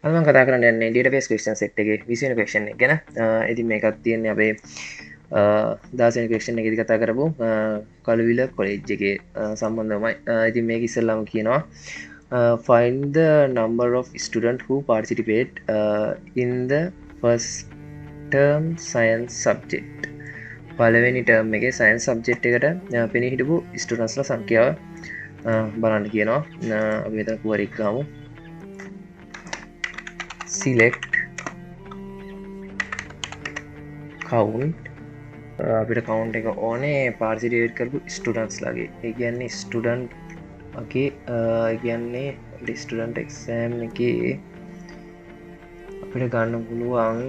අද මම කතා කරන්න යන්නේ database question set එකේ 20 වෙනි question එක ගැන. ඉතින් මේකත් තියෙන්නේ අපේ 10 වෙනි question එකේදී කතා කරපු කළුවිල කොලෙජ් එකේ සම්බන්ධවමයි. ඉතින් මේක ඉස්සෙල්ලාම කියනවා find the number of students who participate in the first term science subject. පළවෙනි ටර්ම් එකේ science subject එකට පෙනී හිටපු ස්ටුඩන්ට්ස්ලා සංඛ්‍යාව බලන්න කියනවා. අපි මෙතන කුවරක් ගමු. select count අපිට count එක ඕනේ participate කරපු students ලගේ. ඒ කියන්නේ student වගේ කියන්නේ student exam එකේ අපිට ගන්න පුළුවන්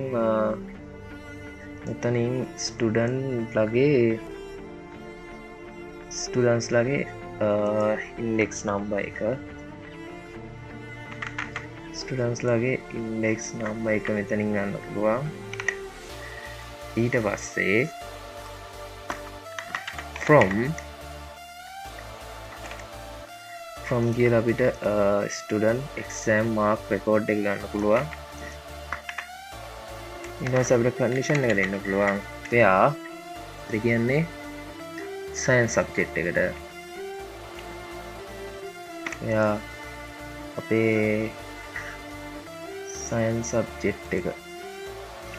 මෙතනින් student students ලගේ index number එක ස්ටඩන්ස් ලගේ ඉන්ඩෙක්ස් නම්බ එක මෙතනින් ගන්න පුළුවන්. ඊට පස්සේ from කියලා අපිට student exam mark record එක ගන්න පුළුවන්. ඊට පස්සේ අපිට condition එක දෙන්න පුළුවන්. where ඒ කියන්නේ science subject එකට එයා අපේ science subject එක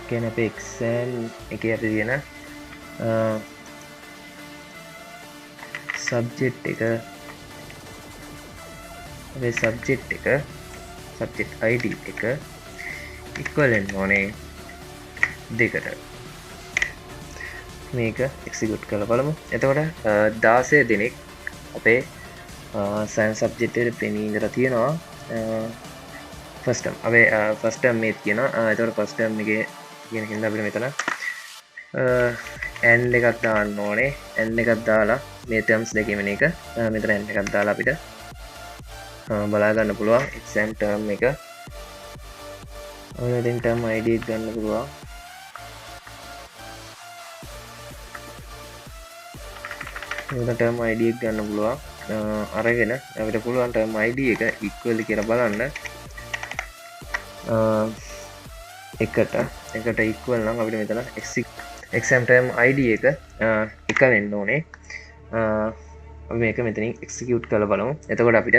කියන්නේ අපේ exam එකේ අපි තියෙන subject එක අපේ subject id එක equal වෙන්න ඕනේ දෙකට. මේක execute කරලා බලමු. එතකොට 16 දෙනෙක් අපේ science subject එකට පෙනී ඉඳලා තියෙනවා. first term අපේ first term මේ තියෙනවා. එතකොට first term එකේ කියන හින්දා අපිට මෙතන n එකක් දාන්න ඕනේ. n එකක් දාලා මේ terms දෙකේම එක මෙතන n එකක් දාලා අපිට බලා ගන්න පුළුවන් exam term එක. ඔය ඉතින් term id එක ගන්න පුළුවන්. මෙතන term id එක ගන්න පුළුවන්. අරගෙන අපිට පුළුවන් term id එක equal කියලා බලන්න. එකට equal නම් අපිට මෙතන exam term id එක එක වෙන්න ඕනේ. අපි මේක මෙතනින් execute කරලා බලමු. එතකොට අපිට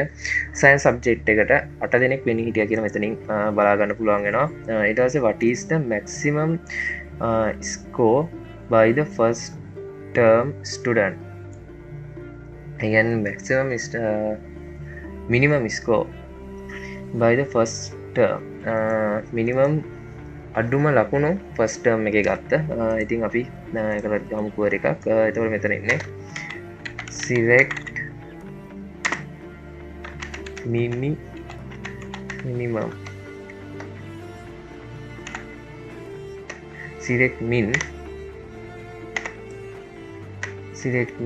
science subject එකට 8 දෙනෙක් වෙන්න හිටියා කියලා මෙතනින් බලා ගන්න පුළුවන් වෙනවා. ඊට පස්සේ what is the maximum score by the first term student? ඒ කියන්නේ maximum minimum score by the first term. Minimum අඩුම ලකුණු ෆස්ට් ටර්ම් එකේ ගත්ත. ඉතින් අපි ඒකට ගමු කුවර එකක්. එතකොට මෙතන ඉන්නේ select minimum select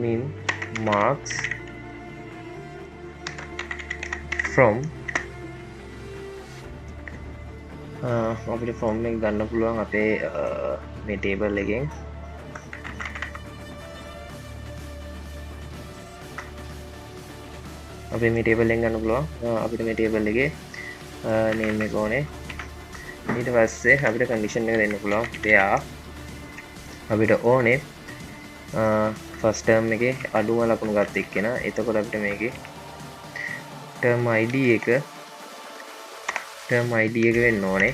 min marks from අපිට ෆෝම් එක ගන්න පුළුවන් අපේ මේ ටේබල් එකෙන්. අපේ මේ ටේබල් එකෙන් ගන්න පුළුවන් අපිට මේ ටේබල් එකේ නේම් එක ඕනේ. ඊට පස්සේ අපිට කන්ඩිෂන් එක දෙන්න පුළුවන්. where අපිට ඕනේ ෆස්ට් ටර්ම් එකේ අඩුම ලකුණු ගත්ත එක්කෙනා. එතකොට අපිට මේකේ ටර්ම් id එක වෙන්න ඕනේ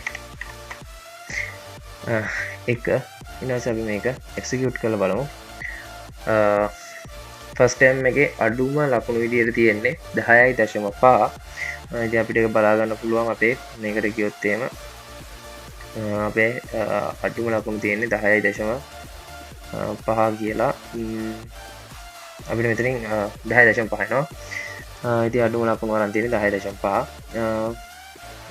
එක. ඊට පස්සේ අපි මේක execute කරලා බලමු. ෆස්ට් ටර්ම් එකේ අඩුම ලකුණු විදියට තියෙන්නේ 10.5. ඉතින් අපිට ඒක බලා ගන්න පුළුවන් අපේ මේකට ගියොත් එහෙම අපේ අඩුම ලකුණු තියෙන්නේ 10.5 කියලා. අපිට මෙතනින් 10.5 එනවා. ඉතින් අඩුම ලකුණු වරන් තියෙන්නේ 10.5.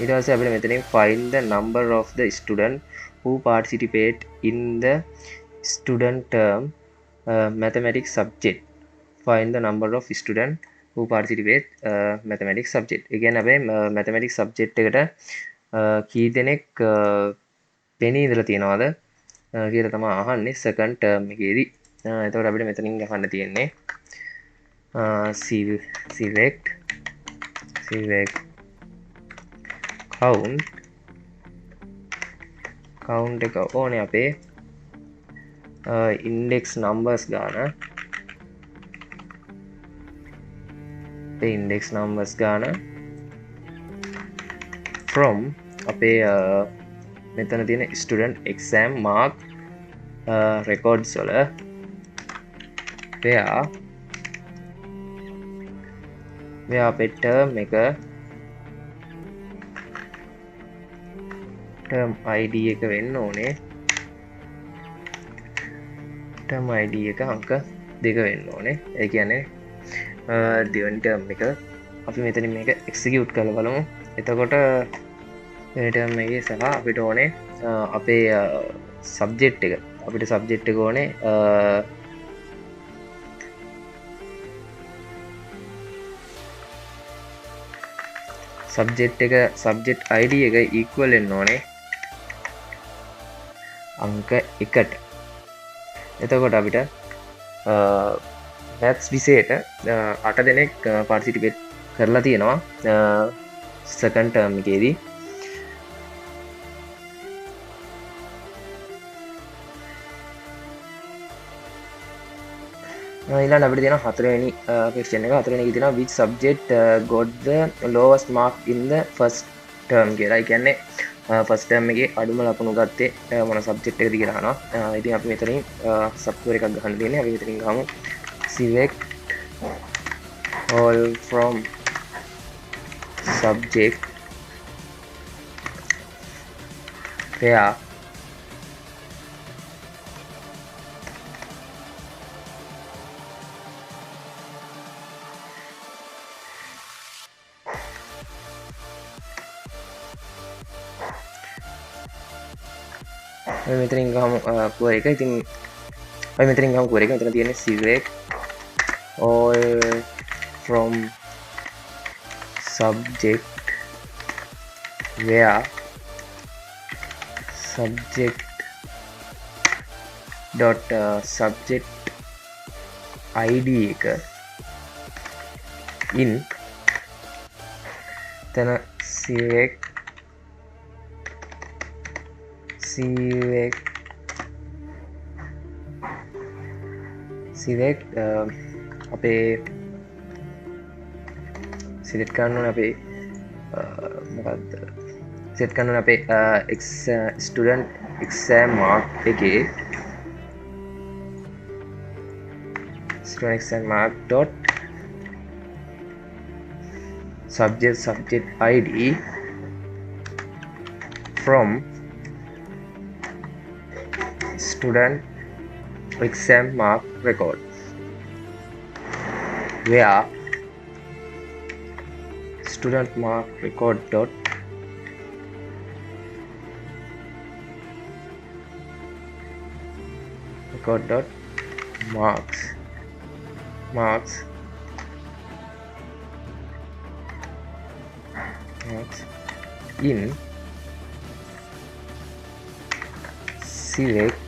ඊට පස්සේ අපිට මෙතනින් find the number of the student who participate in the student term mathematics subject. Find the number of student who participate mathematics subject. ඒ කියන්නේ අපේ mathematics subject එකට කී දෙනෙක් පෙනී ඉඳලා තියනවද කියලා තමයි අහන්නේ second term එකේදී. එතකොට අපිට මෙතනින් ගහන්න තියෙන්නේ select count count එක ඕනේ අපේ index numbers ගාන index numbers ගාන from අපේ මෙතන තියෙන student exam mark records වල where අපේ term එක term id එක වෙන්න ඕනේ term id එක අංක 2 වෙන්න ඕනේ ඒ කියන්නේ දෙවෙනි term එක අපි මෙතනින් මේක execute කරලා බලමු එතකොට දෙවෙනි term එකේ සහ අපිට ඕනේ අපේ subject එක අපිට subject එක ඕනේ subject id එක equal වෙන්න ඕනේ අංක 1ට එතකොට අපිට maths විෂයට 8 දෙනෙක් participate කරලා තියෙනවා second term එකේදී ඊළඟ අපිට තියෙනවා හතරවෙනි question එක හතරවෙනි එකේ තියෙනවා which subject got the lowest mark in the first term කියලා. ඒ කියන්නේ first term එකේ අඩුම ලකුණු ගත්තේ මොන subject එකද කියලා අහනවා. ඉතින් අපි මෙතනින් subscribe එකක් ගන්න තියෙන්නේ. අපි මෙතනින් ගමු select all from subject where මෙතනින් ගමු කුවර එක. ඉතින් අපි මෙතනින් ගමු කුවර එක. මෙතන තියෙන්නේ select all from subject where subject dot subject id එක in then select අපේ select කරන්න ඕනේ අපේ මොකක්ද select කරන්න ඕනේ අපේ student exam mark එකේ student exam mark dot subject id from student exam mark record where student mark record dot marks in select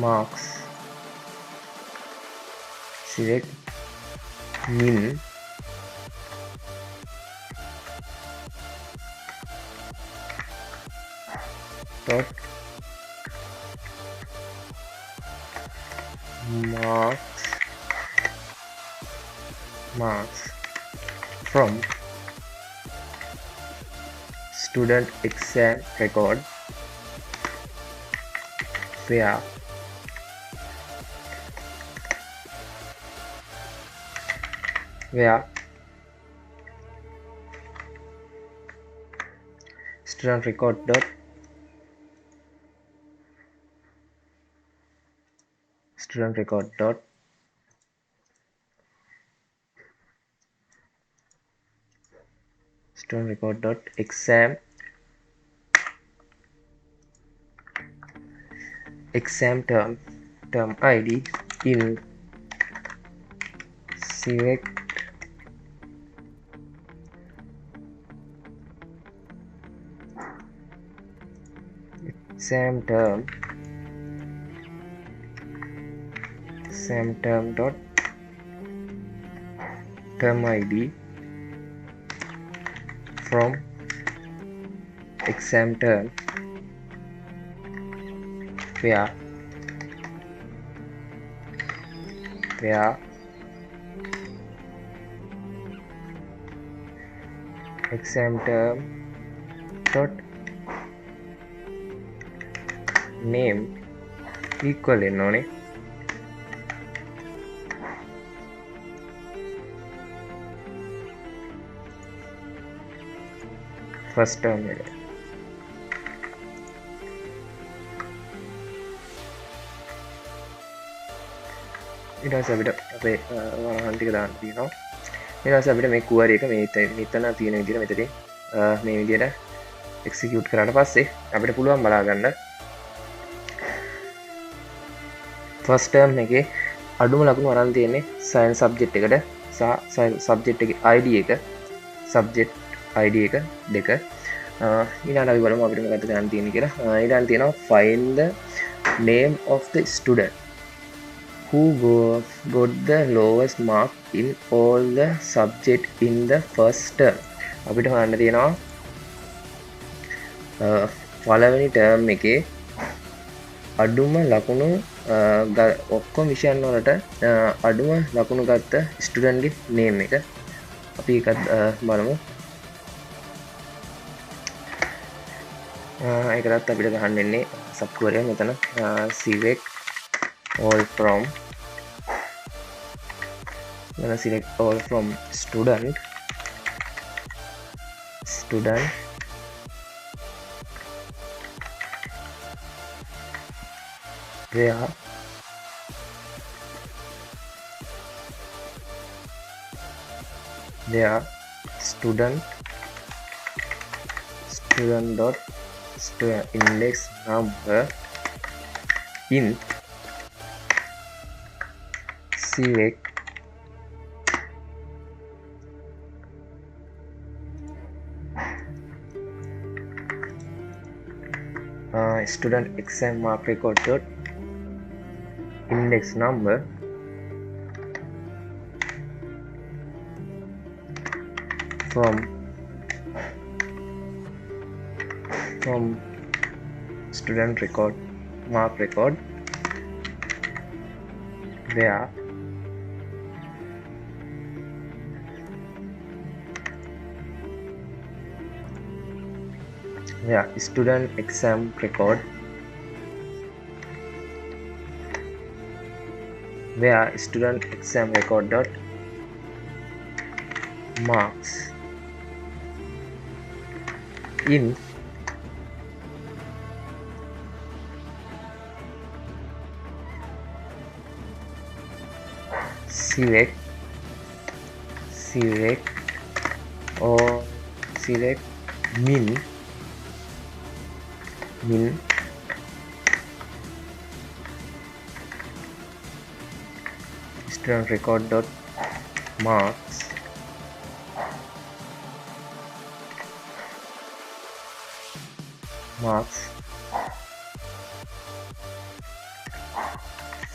marks select min dot marks from student exam record where student record dot exam term id in select exam term exam term dot term id from exam term where exam term dot name equal වෙන්න first term එක ඊට පස්සේ අපිට අපේ වරහන් ටික දාන්න තියෙනවා ඊට පස්සේ අපිට මේ query එක මෙතන තියෙන විදිහට මෙතනින් මේ විදිහට execute කරාට පස්සේ අපිට පුළුවන් බලා ගන්න first term එකේ අඩුම ලකුණු අරන් තියෙන්නේ science subject එකට සහ subject එකේ id එක subject id එක දෙක ඊළඟට අපි බලමු අපිට මොකක්ද ගන්න තියෙන්නේ කියලා ඊළඟට තියෙනවා find the name of the student who got the lowest mark in all the subject in the first term අපිට හොයන්න තියෙනවා පළවෙනි term එකේ අඩුම ලකුණු ඔක්කොම විෂයන් වලට අඩුම ලකුණු ගත්ත ස්ටුඩන්ට් ගේ නේම් එක අපි ඒකත් බලමු ඒකටත් අපිට ගහන්න වෙන්නේ සබ් query මෙතන select all from select all from student where student dot student index number in select student exam mark record dot index number from student record mark record where student exam record dot marks in select min student record dot marks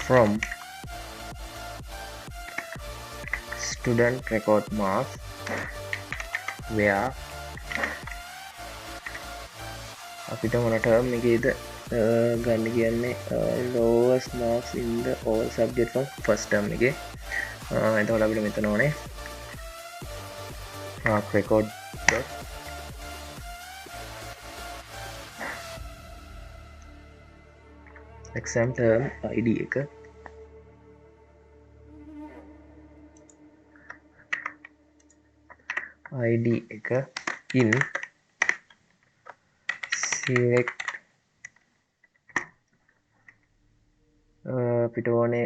from student record marks where අපිට මොන term එකේද ගන්න කියන්නේ lowest marks in the all subject from first term එකේ එතකොට අපිට මෙතන ඕනේ mark record dot exam term id එක in select අපිට ඕනේ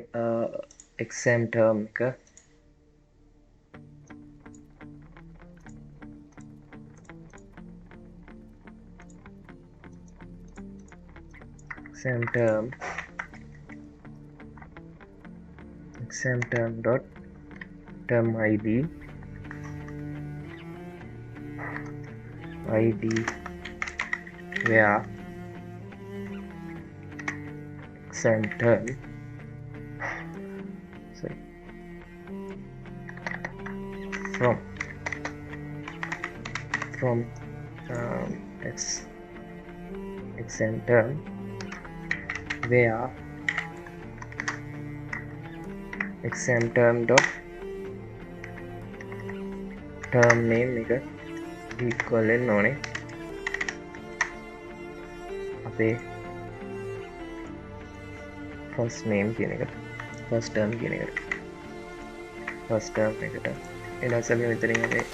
exam term එක exam term dot term id where exam term from exam term where exam term dot term name එක equal වෙන්න ඕනේ අපේ first name කියන එකට first term කියන එකට first term එකට ඊට පස්සේ අපි මෙතනින් අපේ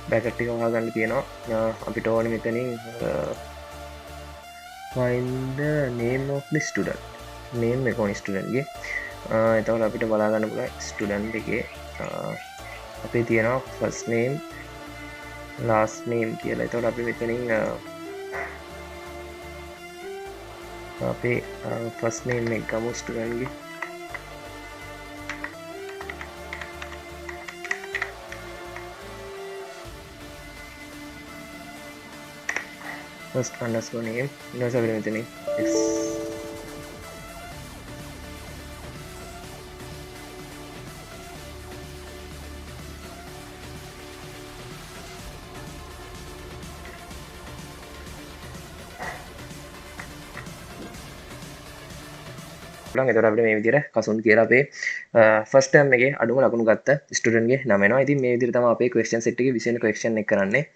bracket ටික වහගන්න තියෙනවා අපිට ඕනේ මෙතනින් find the name of the student name එක ඕනේ student ගේ එතකොට අපිට බලා ගන්න පුළුවන් student එකේ අපේ තියෙනවා first name last name කියලා. එතකොට අපි මෙතනින් අපේ first name එක ගමු student ගේ first underscore name ඊට පස්සේ අපිට මෙතනින් එතකොට අපිට මේ විදිහට කසුන් කියලා අපේ ෆස්ට් ටර්ම් එකේ අඩුම ලකුණු ගත්ත ස්ටුඩන්ට්ගේ නම එනවා. ඉතින් මේ විදිහට තමයි අපේ ක්වෙස්චන් සෙට් එකේ 20 වෙනි ක්වෙස්චන් එක කරන්නේ.